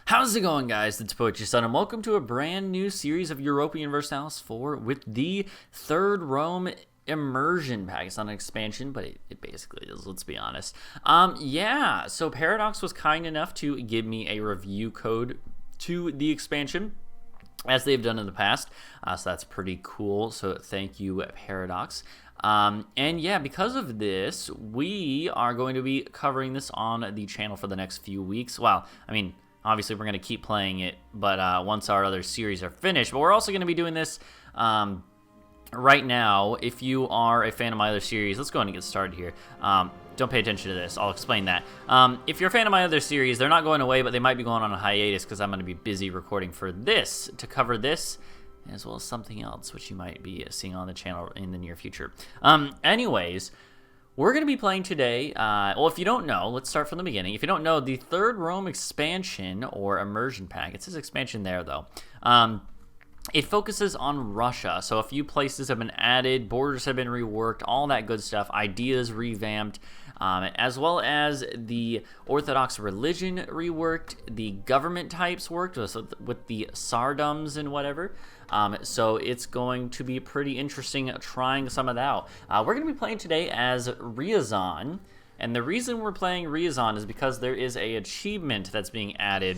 How's it going, guys? It's Whyisthisthat, and welcome to a brand new series of Europa Universalis 4 with the third Rome immersion pack. It's not an expansion, but it basically is, let's be honest. Yeah, so Paradox was kind enough to give me a review code to the expansion, as they've done in the past, so that's pretty cool, so thank you, Paradox. And yeah, because of this, we are going to be covering this on the channel for the next few weeks. Well, I mean, obviously we're going to keep playing it, but once our other series are finished. But we're also going to be doing this right now. If you are a fan of my other series, let's go ahead and get started here. Don't pay attention to this. I'll explain that. If you're a fan of my other series, they're not going away, but they might be going on a hiatus because I'm going to be busy recording for this, to cover this, as well as something else, which you might be seeing on the channel in the near future. Anyways, we're going to be playing today, well, if you don't know, let's start from the beginning. If you don't know, the third Rome expansion, or immersion pack, it says expansion there, though, it focuses on Russia. So a few places have been added, borders have been reworked, all that good stuff, ideas revamped, as well as the orthodox religion reworked, the government types worked with the tsardoms and whatever. So it's going to be pretty interesting trying some of that out. We're going to be playing today as Ryazan, and the reason we're playing Ryazan is because there is a achievement that's being added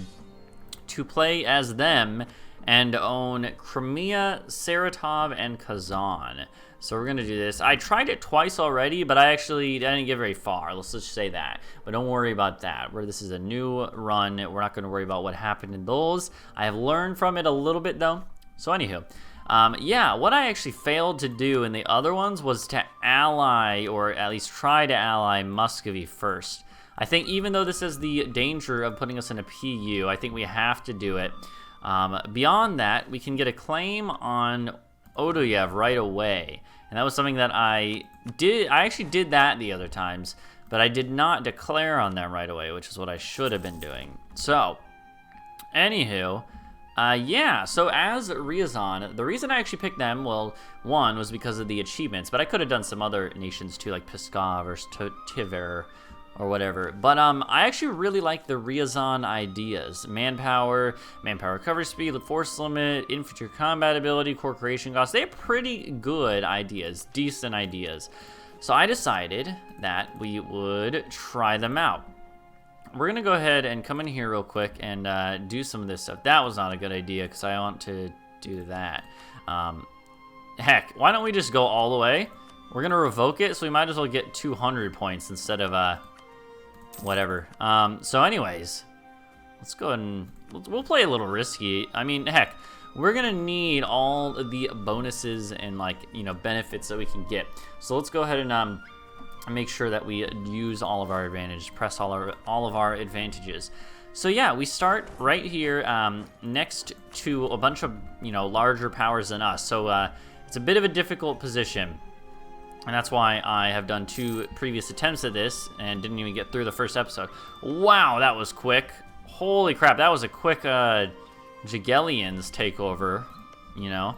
to play as them and own Crimea, Saratov, and Kazan. So we're going to do this. I tried it twice already, but I didn't get very far. Let's just say that. But don't worry about that. This is a new run. We're not going to worry about what happened in those. I have learned from it a little bit, though. So anywho, yeah, what I actually failed to do in the other ones was to ally, or at least try to ally, Muscovy first. I think even though this is the danger of putting us in a PU, I think we have to do it. Beyond that, we can get a claim on Odoyev right away. And that was something that I did. I actually did that the other times, but I did not declare on them right away, which is what I should have been doing. So, anywho, yeah, so as Ryazan, the reason I actually picked them, well, one was because of the achievements, but I could have done some other nations too, like Pskov or Tver or whatever. But I actually really like the Ryazan ideas. Manpower cover speed, the force limit, infantry combat ability, core creation cost. They have pretty good ideas, decent ideas. So I decided that we would try them out. We're going to go ahead and come in here real quick and do some of this stuff. That was not a good idea because I want to do that. Heck, why don't we just go all the way? We're going to revoke it, so we might as well get 200 points instead of whatever. So anyways, let's go ahead and we'll play a little risky. I mean, heck, we're going to need all of the bonuses and, like, you know, benefits that we can get. So let's go ahead and make sure that we use all of our advantages, press all of our advantages. So yeah, we start right here next to a bunch of, you know, larger powers than us. So it's a bit of a difficult position, and that's why I have done 2 previous attempts at this and didn't even get through the first episode. Wow, that was quick. Holy crap, that was a quick Jagellians takeover, you know.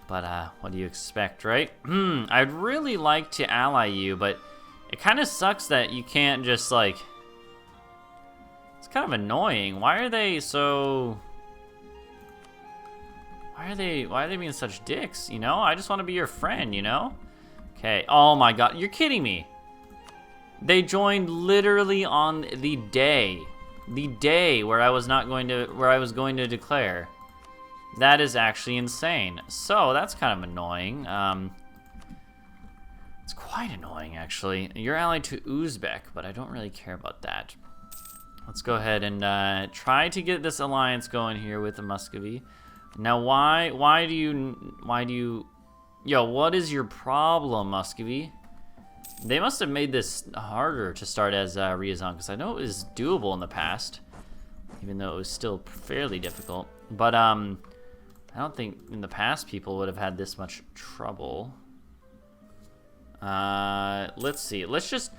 But what do you expect, right? I'd really like to ally you, but it kind of sucks that you can't just, like... It's kind of annoying. Why are they so... Why are they being such dicks, you know? I just want to be your friend, you know? Okay. Oh my god, you're kidding me. They joined literally on the day where I was going to declare. That is actually insane. So, that's kind of annoying. It's quite annoying, actually. You're allied to Uzbek, but I don't really care about that. Let's go ahead and try to get this alliance going here with the Muscovy. Now, why do you... Yo, what is your problem, Muscovy? They must have made this harder to start as Ryazan, because I know it was doable in the past, even though it was still fairly difficult. But I don't think in the past people would have had this much trouble. Let's see. Let's just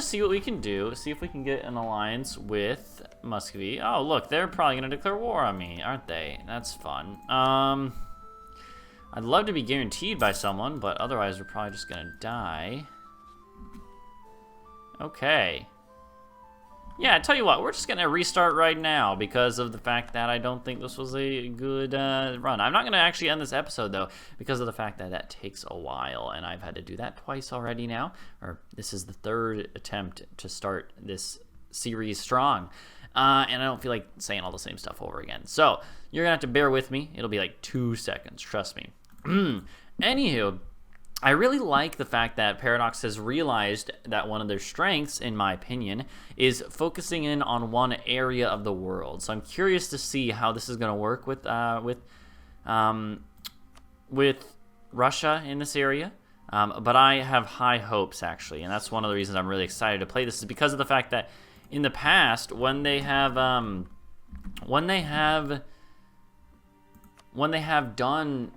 see what we can do. See if we can get an alliance with Muscovy. Oh, look, they're probably gonna declare war on me, aren't they? That's fun. I'd love to be guaranteed by someone, but otherwise we're probably just gonna die. Okay. yeah, I tell you what, we're just gonna restart right now because of the fact that I don't think this was a good run. I'm not gonna actually end this episode though because of the fact that that takes a while, and I've had to do that twice already now. Or this is the third attempt to start this series strong, and I don't feel like saying all the same stuff over again. So you're gonna have to bear with me. It'll be like 2 seconds, trust me. Anywho. I really like the fact that Paradox has realized that one of their strengths, in my opinion, is focusing in on one area of the world. So I'm curious to see how this is going to work with Russia in this area. But I have high hopes, actually, and that's one of the reasons I'm really excited to play this is because of the fact that in the past, when they have done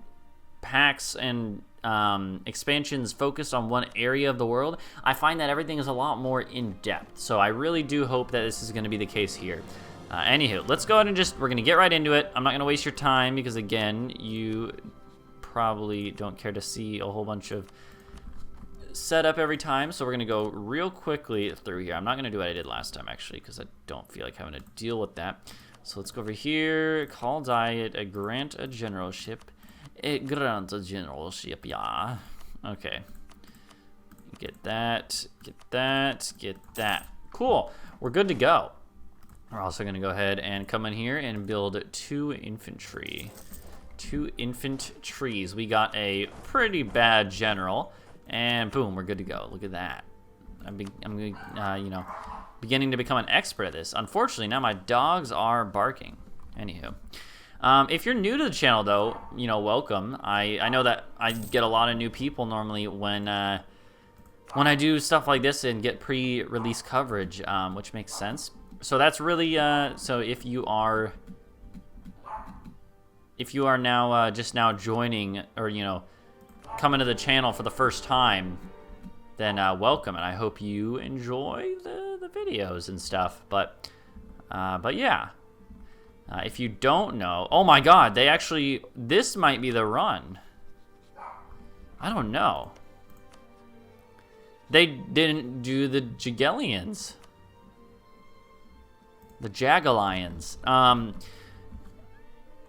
packs and expansions focused on one area of the world, I find that everything is a lot more in-depth. So I really do hope that this is going to be the case here. Anywho, let's go ahead and we're going to get right into it. I'm not going to waste your time because, again, you probably don't care to see a whole bunch of setup every time. So we're going to go real quickly through here. I'm not going to do what I did last time, actually, because I don't feel like having to deal with that. So let's go over here. Call diet, grant a generalship. It grants a generalship, yeah. Okay. Get that, get that, get that. Cool. We're good to go. We're also going to go ahead and come in here and build 2 infantry. 2 infant trees. We got a pretty bad general, and boom, we're good to go. Look at that. I'm beginning to become an expert at this. Unfortunately, now my dogs are barking. Anywho. If you're new to the channel, though, welcome. I know that I get a lot of new people normally when I do stuff like this and get pre-release coverage, which makes sense. So that's really so if you are now just now joining or coming to the channel for the first time, then welcome, and I hope you enjoy the videos and stuff. But yeah. If you don't know, oh my god, this might be the run. I don't know. They didn't do the Jagellians. The Jagalions.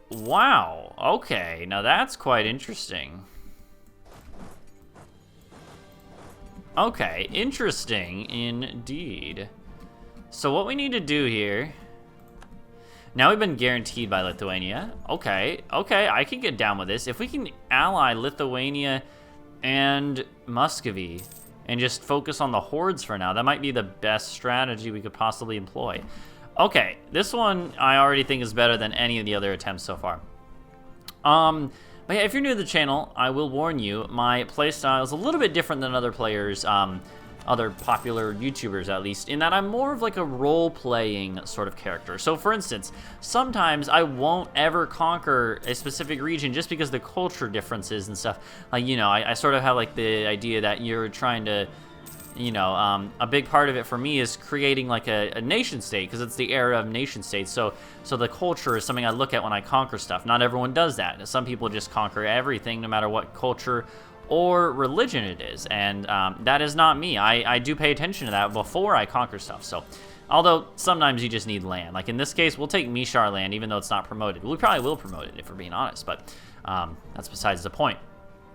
Wow, okay, now that's quite interesting. Okay, interesting indeed. So what we need to do here... Now we've been guaranteed by Lithuania. Okay, I can get down with this. If we can ally Lithuania and Muscovy and just focus on the hordes for now, that might be the best strategy we could possibly employ. Okay, this one I already think is better than any of the other attempts so far. But yeah, if you're new to the channel, I will warn you, my playstyle is a little bit different than other players, other popular YouTubers at least, in that I'm more of like a role-playing sort of character. So for instance, sometimes I won't ever conquer a specific region just because the culture differences and stuff. Like, I sort of have like the idea that you're trying to, a big part of it for me is creating like a nation state, because it's the era of nation states. So the culture is something I look at when I conquer stuff. Not everyone does that. Some people just conquer everything no matter what culture or religion it is, and that is not me. I do pay attention to that before I conquer stuff. So, although sometimes you just need land. Like in this case, we'll take Mishar land, even though it's not promoted. We probably will promote it if we're being honest, but that's besides the point.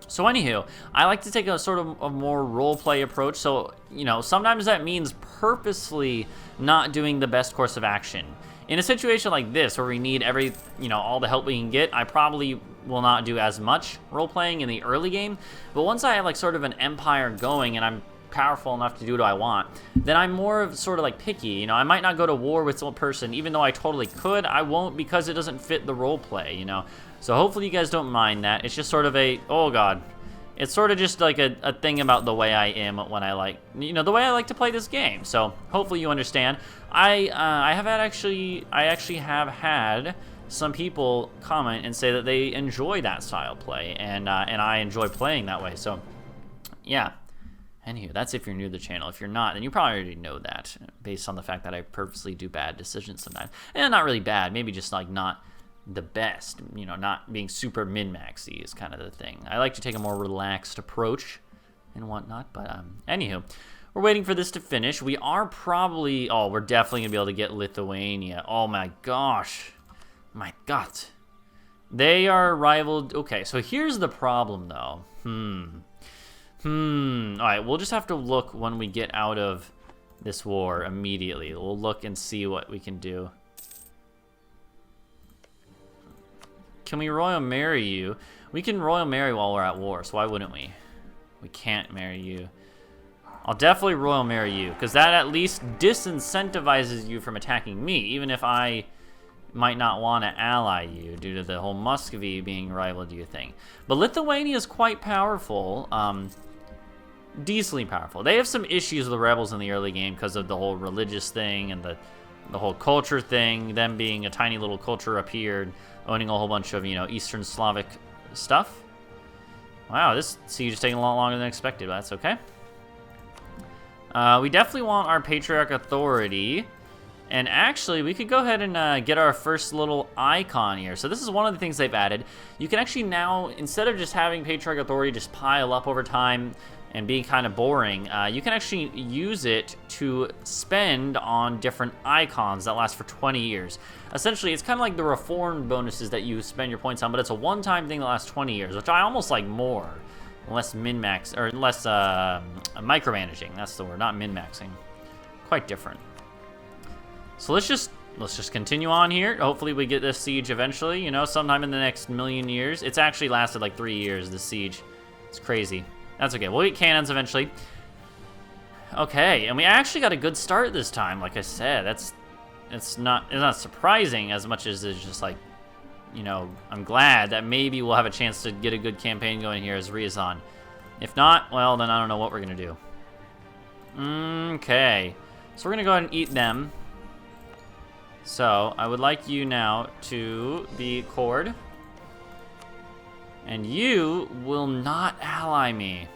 So anywho, I like to take a sort of a more role-play approach. So, sometimes that means purposely not doing the best course of action. In a situation like this, where we need all the help we can get, I probably will not do as much role-playing in the early game. But once I have like sort of an empire going and I'm powerful enough to do what I want, then I'm more of sort of like picky. I might not go to war with some person, even though I totally could. I won't, because it doesn't fit the role-play, So hopefully you guys don't mind that. It's just sort of oh god. It's sort of just like a thing about the way I am when I like, the way I like to play this game. So hopefully you understand. I actually have had some people comment and say that they enjoy that style of play, and I enjoy playing that way. So yeah. Anywho, that's if you're new to the channel. If you're not, then you probably already know that, based on the fact that I purposely do bad decisions sometimes. And not really bad, maybe just like not the best, not being super min-maxy is kind of the thing. I like to take a more relaxed approach and whatnot, but anywho, we're waiting for this to finish. We are probably... Oh, we're definitely going to be able to get Lithuania. Oh, my gosh. My God. They are rivaled... Okay, so here's the problem, though. Alright, we'll just have to look when we get out of this war immediately. We'll look and see what we can do. Can we royal marry you? We can royal marry while we're at war, so why wouldn't we? We can't marry you. I'll definitely royal marry you, because that at least disincentivizes you from attacking me, even if I might not want to ally you due to the whole Muscovy being rival to you thing. But Lithuania is quite powerful, decently powerful. They have some issues with the rebels in the early game because of the whole religious thing and the whole culture thing, them being a tiny little culture up here, owning a whole bunch of, you know, Eastern Slavic stuff. Wow, this siege is taking a lot longer than expected, but that's okay. We definitely want our Patriarch authority. And actually, we could go ahead and get our first little icon here. So this is one of the things they've added. You can actually now, instead of just having Patriarch authority just pile up over time and being kind of boring, you can actually use it to spend on different icons that last for 20 years. Essentially, it's kind of like the reformed bonuses that you spend your points on, but it's a one-time thing that lasts 20 years, which I almost like more. Less min-max, or less micromanaging. That's the word, not min-maxing. Quite different. So let's just continue on here. Hopefully we get this siege eventually, you know, sometime in the next million years. It's actually lasted like 3 years, this siege. It's crazy. That's okay. We'll get cannons eventually. Okay, and we actually got a good start this time. Like I said, it's not surprising as much as it's just like, you know, I'm glad that maybe we'll have a chance to get a good campaign going here as Ryazan. If not, well, then I don't know what we're gonna do. Okay, so we're gonna go ahead and eat them. So I would like you now to be Cord. And you will not ally me.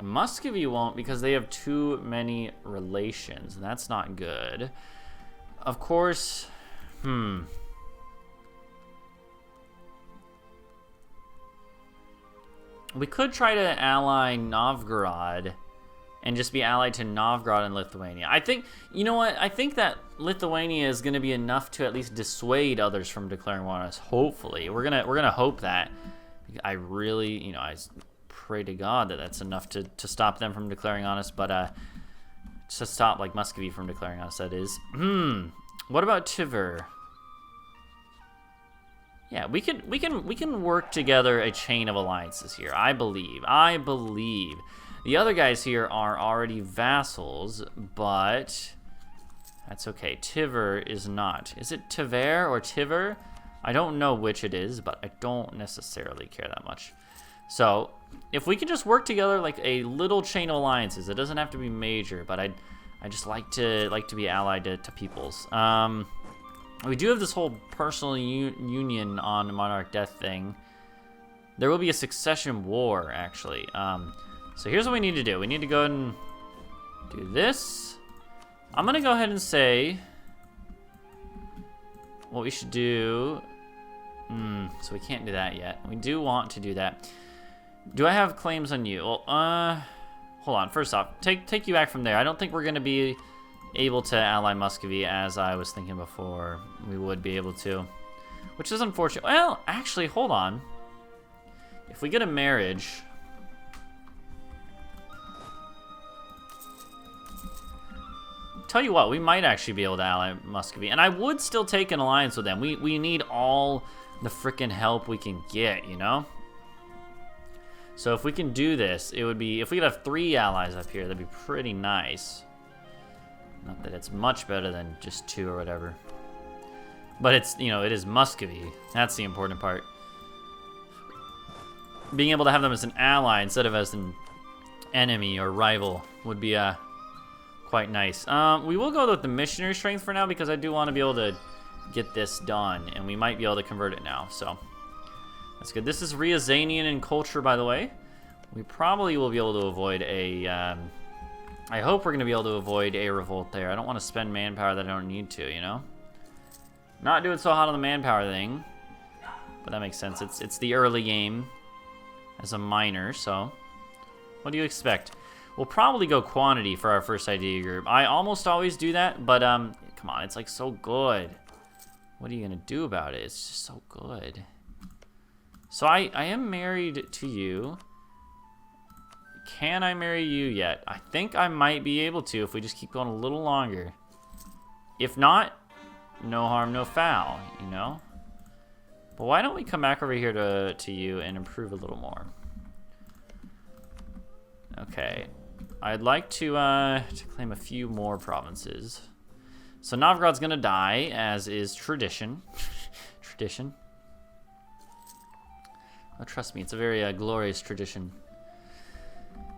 Muscovy won't because they have too many relations. And that's not good. Of course, we could try to ally Novgorod and just be allied to Novgorod and Lithuania. I think, you know what? I think that Lithuania is going to be enough to at least dissuade others from declaring war on us. Hopefully, we're gonna hope that. I really, you know, I pray to God that that's enough to stop them from declaring on us. But to stop like Muscovy from declaring on us, that is. What about Tver? Yeah, we can work together a chain of alliances here. I believe. The other guys here are already vassals, but that's okay. Tver is not. Is it Tver or Tver? I don't know which it is, but I don't necessarily care that much. So, if we can just work together like a little chain of alliances, it doesn't have to be major, but I just like to be allied to peoples. We do have this whole personal union on Monarch Death thing. There will be a succession war, actually. So here's what we need to do. We need to go ahead and do this. I'm gonna go ahead and say what we should do. So we can't do that yet. We do want to do that. Do I have claims on you? Well, hold on. First off, take you back from there. I don't think we're gonna be able to ally Muscovy as I was thinking before we would be able to, which is unfortunate. Well, actually, hold on. If we get a marriage, tell you what, we might actually be able to ally Muscovy, and I would still take an alliance with them. We need all the frickin' help we can get, you know? So if we can do this, it would be, if we could have 3 allies up here, that'd be pretty nice. Not that it's much better than just 2 or whatever. But it's, you know, it is Muscovy. That's the important part. Being able to have them as an ally instead of as an enemy or rival would be quite nice. We will go with the missionary strength for now because I do want to be able to get this done. And we might be able to convert it now, so that's good. This is Ryazanian in culture, by the way. We probably will be able to avoid a... I hope we're going to be able to avoid a revolt there. I don't want to spend manpower that I don't need to, you know? Not doing so hot on the manpower thing. But that makes sense. It's the early game. as a minor, so what do you expect? We'll probably go quantity for our first idea group. I almost always do that, but come on, it's like so good. What are you gonna do about it? It's just so good. So I am married to you. Can I marry you yet? I think I might be able to if we just keep going a little longer. If not, no harm, no foul, you know? But why don't we come back over here to you and improve a little more? Okay. I'd like to claim a few more provinces. So Novgorod's gonna die, as is tradition. Tradition. Oh, trust me, it's a very glorious tradition.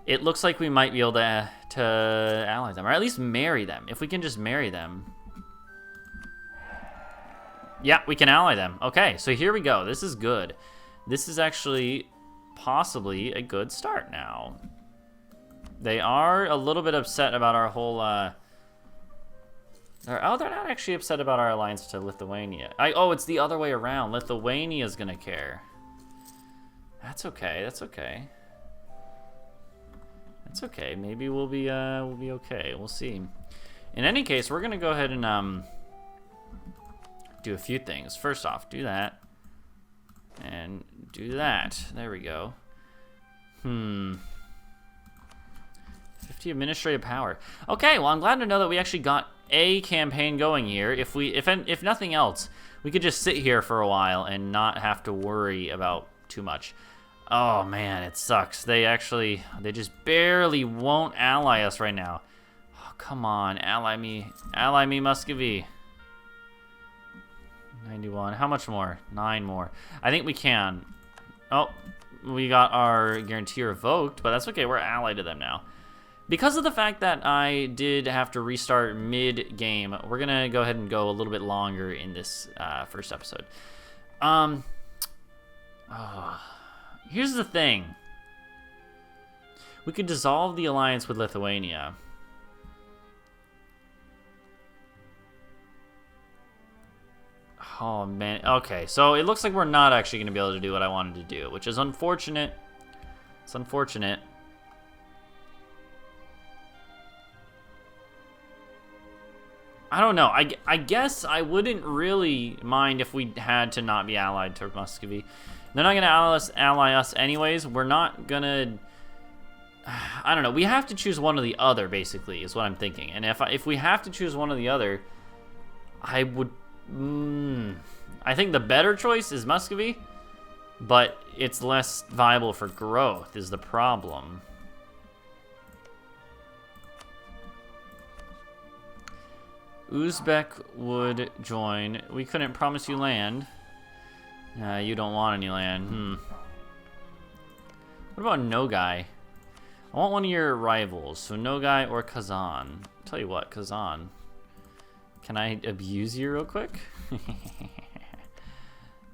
It looks like we might be able to ally them, or at least marry them. If we can just marry them. Yeah, we can ally them. Okay, so here we go. This is good. This is actually possibly a good start now. They are a little bit upset about our whole... they're not actually upset about our alliance to Lithuania. Oh, it's the other way around. Lithuania's gonna care. That's okay. That's okay. That's okay. Maybe we'll be okay. We'll see. In any case, we're gonna go ahead and do a few things. First off, do that and do that. There we go. 50 administrative power. Okay, well, I'm glad to know that we actually got a campaign going here. If nothing else, we could just sit here for a while and not have to worry about too much. Oh man, it sucks. They just barely won't ally us right now. Oh, come on, ally me, Muscovy. 91. How much more? 9 more. I think we can. Oh, we got our guarantee revoked, but that's okay. We're allied to them now. Because of the fact that I did have to restart mid-game, we're going to go ahead and go a little bit longer in this first episode. Here's the thing. We could dissolve the alliance with Lithuania. Oh, man. Okay, so it looks like we're not actually going to be able to do what I wanted to do, which is unfortunate. It's unfortunate. I don't know. I guess I wouldn't really mind if we had to not be allied to Muscovy. They're not going to ally us anyways. We're not going to... I don't know. We have to choose one or the other, basically, is what I'm thinking. And if we have to choose one or the other, I would... I think the better choice is Muscovy, but it's less viable for growth is the problem. Uzbek would join. We couldn't promise you land. You don't want any land. What about Nogai? I want one of your rivals, so Nogai or Kazan. Tell you what, Kazan. Can I abuse you real quick?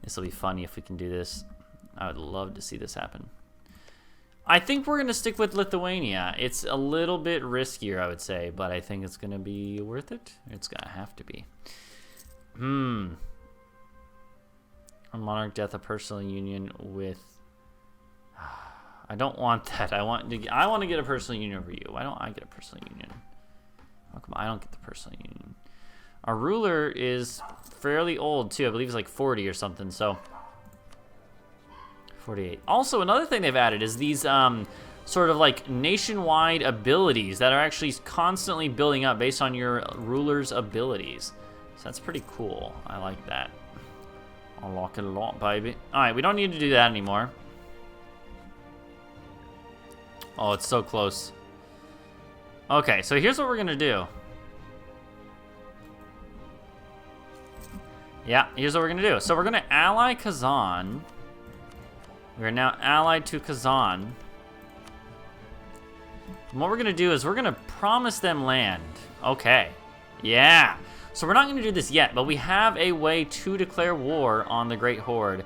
This will be funny if we can do this. I would love to see this happen. I think we're going to stick with Lithuania. It's a little bit riskier, I would say, but I think it's going to be worth it. It's going to have to be. A monarch death, a personal union with... I don't want that. I want to get a personal union over you. Why don't I get a personal union? How come I don't get the personal union? Our ruler is fairly old, too. I believe he's like 40 or something, so... 48. Also, another thing they've added is these sort of like nationwide abilities that are actually constantly building up based on your ruler's abilities. So that's pretty cool. I like that. I like it a lot, baby. Alright, we don't need to do that anymore. Oh, it's so close. Okay, so here's what we're gonna do. Yeah, here's what we're gonna do. So we're gonna ally Kazan. We are now allied to Kazan. And what we're gonna do is we're gonna promise them land. Okay. Yeah. So we're not gonna do this yet, but we have a way to declare war on the Great Horde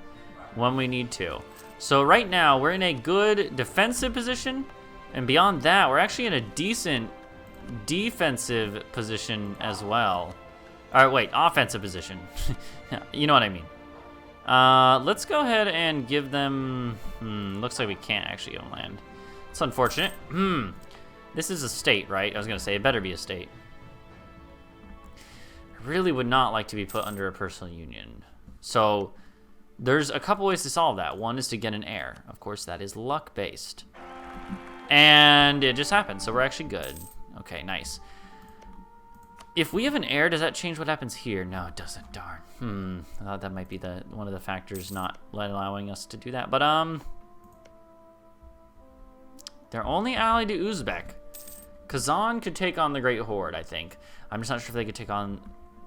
when we need to. So right now, we're in a good defensive position, and beyond that, we're actually in a decent defensive position as well. All right, wait, offensive position. You know what I mean. Let's go ahead and give them... looks like we can't actually give them land. It's unfortunate. This is a state, right? I was going to say, it better be a state. I really would not like to be put under a personal union. So, there's a couple ways to solve that. One is to get an heir. Of course, that is luck-based. And it just happened, so we're actually good. Okay, nice. If we have an heir, does that change what happens here? No, it doesn't. Darn. I thought that might be one of the factors not allowing us to do that. But, they're only allied to Uzbek. Kazan could take on the Great Horde, I think. I'm just not sure if they could take on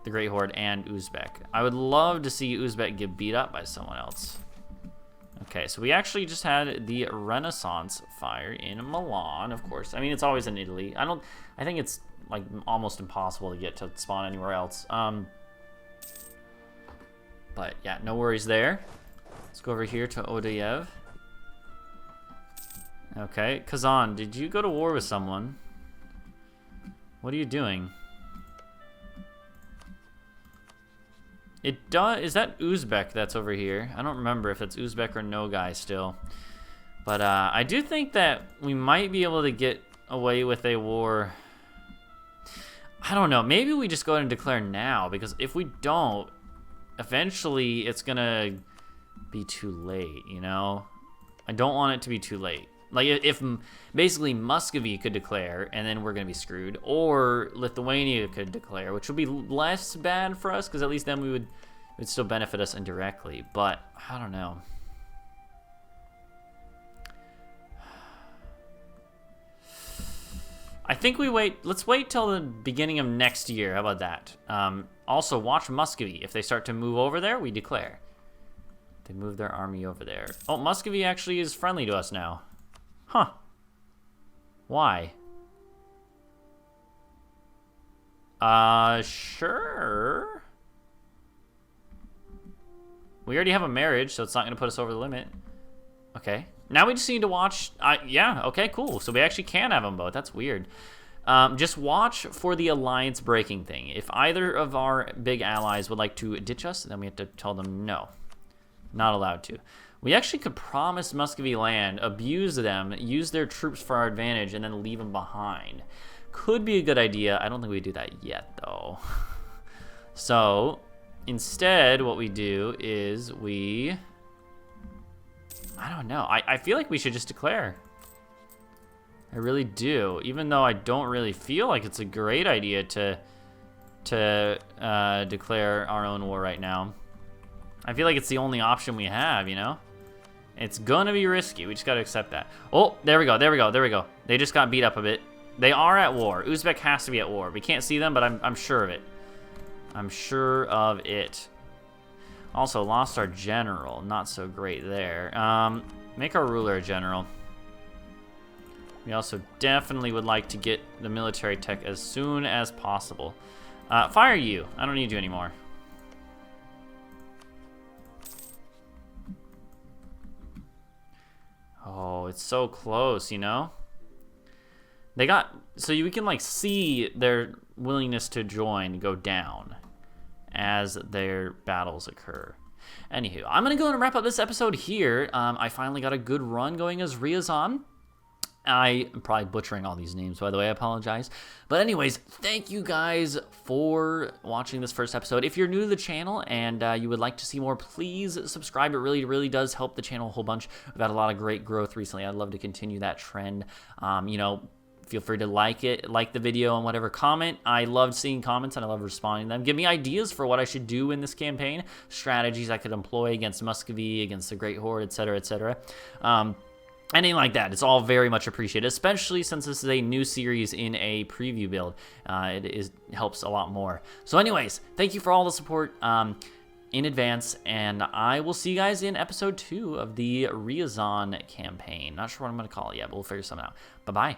the Great Horde and Uzbek. I would love to see Uzbek get beat up by someone else. Okay, so we actually just had the Renaissance fire in Milan, of course. I mean, it's always in Italy. I think it's like almost impossible to get to spawn anywhere else. But yeah, no worries there. Let's go over here to Odeyev. Okay, Kazan, did you go to war with someone? What are you doing? Is that Uzbek that's over here? I don't remember if that's Uzbek or Nogai still. But I do think that we might be able to get away with a war. I don't know. Maybe we just go ahead and declare now, because if we don't, eventually it's gonna be too late, you know? I don't want it to be too late. Like, if basically Muscovy could declare, and then we're going to be screwed, or Lithuania could declare, which would be less bad for us, because at least then it would still benefit us indirectly. But, I don't know. I think let's wait till the beginning of next year. How about that? Also, watch Muscovy. If they start to move over there, we declare. They move their army over there. Oh, Muscovy actually is friendly to us now. Huh. Why? Sure. We already have a marriage, so it's not going to put us over the limit. Okay. Now we just need to watch... yeah, okay, cool. So we actually can have them both. That's weird. Just watch for the alliance breaking thing. If either of our big allies would like to ditch us, then we have to tell them no. Not allowed to. We actually could promise Muscovy land, abuse them, use their troops for our advantage, and then leave them behind. Could be a good idea. I don't think we do that yet, though. So, instead, what we do is we... I don't know. I feel like we should just declare. I really do. Even though I don't really feel like it's a great idea to declare our own war right now. I feel like it's the only option we have, you know? It's gonna be risky. We just gotta accept that. Oh, there we go, there we go, there we go. They just got beat up a bit. They are at war. Uzbek has to be at war. We can't see them, but I'm sure of it. I'm sure of it. Also, lost our general. Not so great there. Make our ruler a general. We also definitely would like to get the military tech as soon as possible. Fire you. I don't need you anymore. Oh, it's so close, you know? They got... So we can, like, see their willingness to join go down as their battles occur. Anywho, I'm going to go and wrap up this episode here. I finally got a good run going as Ryazan. I am probably butchering all these names, by the way. I apologize. But anyways, thank you guys for watching this first episode. If you're new to the channel and you would like to see more, please subscribe. It really, really does help the channel a whole bunch. We've had a lot of great growth recently. I'd love to continue that trend. You know, feel free to like the video and whatever. Comment. I love seeing comments and I love responding to them. Give me ideas for what I should do in this campaign, strategies I could employ against Muscovy, against the Great Horde, etc., etc. Anything like that. It's all very much appreciated, especially since this is a new series in a preview build. It helps a lot more. So anyways, thank you for all the support in advance, and I will see you guys in episode 2 of the Ryazan campaign. Not sure what I'm going to call it yet, but we'll figure something out. Bye-bye.